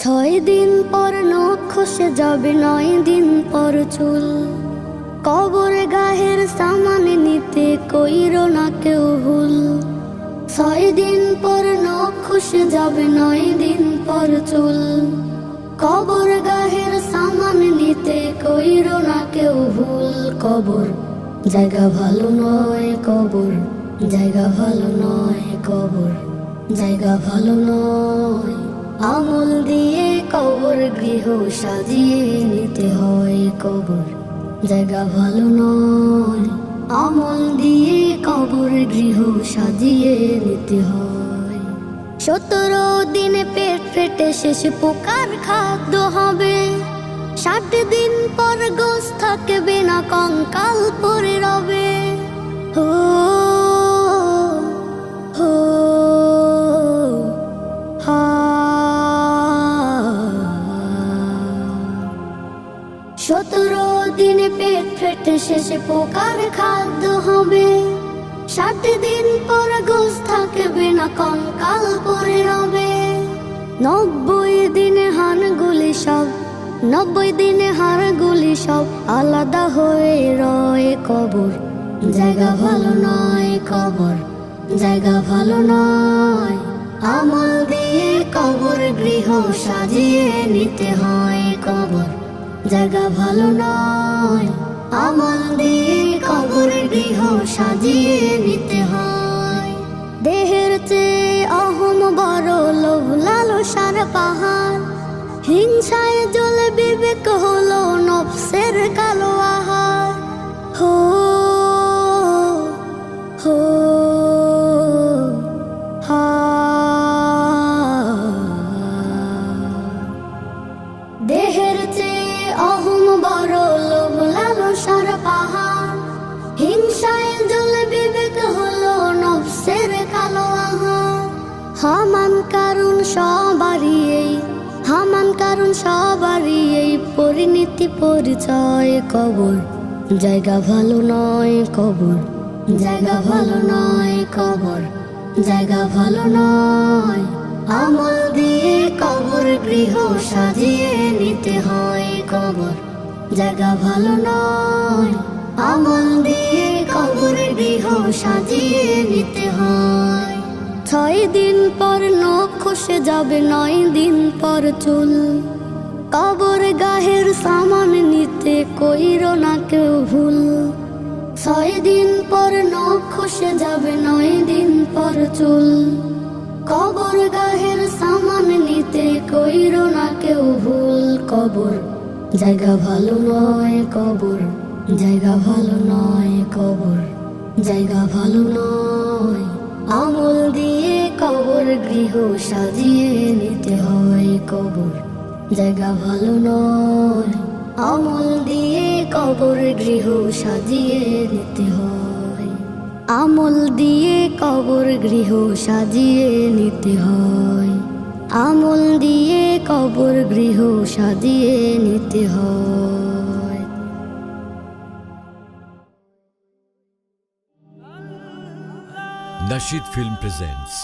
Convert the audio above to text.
6 দিন পর নখ খসে যাবে, 9 দিন পর চুল। কবর গাহের সামান নিতে কইরো না কেউ ভুল। 6 দিন পর নখ খসে যাবে, 9 দিন পর চুল। কবর গাহের সামান নিতে কইরো না কেউ ভুল। কবর জায়গা ভালো নয়, কবর জায়গা ভালো নয়, কবর জায়গা ভালো নয়। আমল দিয়ে কবর গৃহ সাজিয়ে নিতে হয়, কবর জায়গা ভালো নয়। আমল দিয়ে কবর গৃহ সাজিয়ে নিতে হয়। 17 দিনে পেট ফেটে শেষ পোকার খাদ্য হবে। 60 দিন পর গোশ থাকবে না, কঙ্কাল পরে রবে। হো হো হা 17 দিনে পেট ফেটে শেষে পোকার খাদ্য হবে। 60 দিন পর গোশ থাকবে না, কঙ্কাল পরে রবে। 90 দিনে হাড়গুলি সব, 90 দিনে হাড়গুলি সব আলাদা হয়ে রয়। কবর জায়গা ভালো নয়, কবর জায়গা ভালো নয়। আমল দিয়ে কবর গৃহ সাজিয়ে নিতে হয়, কবর জায়গা ভালো নয়। আমল দিয়ে কবর গৃহ সাজিয়ে নিতে হয়। দেহের চেয়ে অহম বড়, লোভ লালসার পাহাড়। হিংসায় জ্বলে বিবেক হলো নফসের কালো আহার। হো হো হা দেহের চেয়ে অহম বড়, লোভ লালসার পাহাড়। হিংসায় জ্বলে বিবেক হলো নফসের কালো আহার। হামান কারণ সবারই এই, হামান কারণ সবারই এই পরিণতি পরিচয়। কবর জায়গা ভালো নয়, কবর জায়গা ভালো নয়, কবর জায়গা ভালো নয়। আমল দিয়ে কবর গৃহ সাজিয়ে নিতে হয়, কবর জায়গা ভালো নয়। আমল দিয়ে কবর গৃহ সাজিয়ে নিতে হয়। 6 দিন পর নখ খসে যাবে, 9 দিন পর চুল। কবর গাহের সামান নিতে কইরো না কেউ ভুল। 6 দিন পর নখ খসে যাবে, 9 দিন পর চুল। কবর গাহের সামান নিতে কইরো না কেউ ভুল। কবর জায়গা ভালো নয়, কবর জায়গা ভালো নয়, কবর জায়গা ভালো নয়। আমল দিয়ে কবর গৃহ সাজিয়ে নিতে হয়, কবর জায়গা ভালো নয়। আমল দিয়ে কবর গৃহ সাজিয়ে নিতে হয়। আমল দিয়ে কবর গৃহ সাজিয়ে নিতে হয়। আমল দিয়ে কবর গৃহ সাজিয়ে নিতে হয়। Nasheed Film presents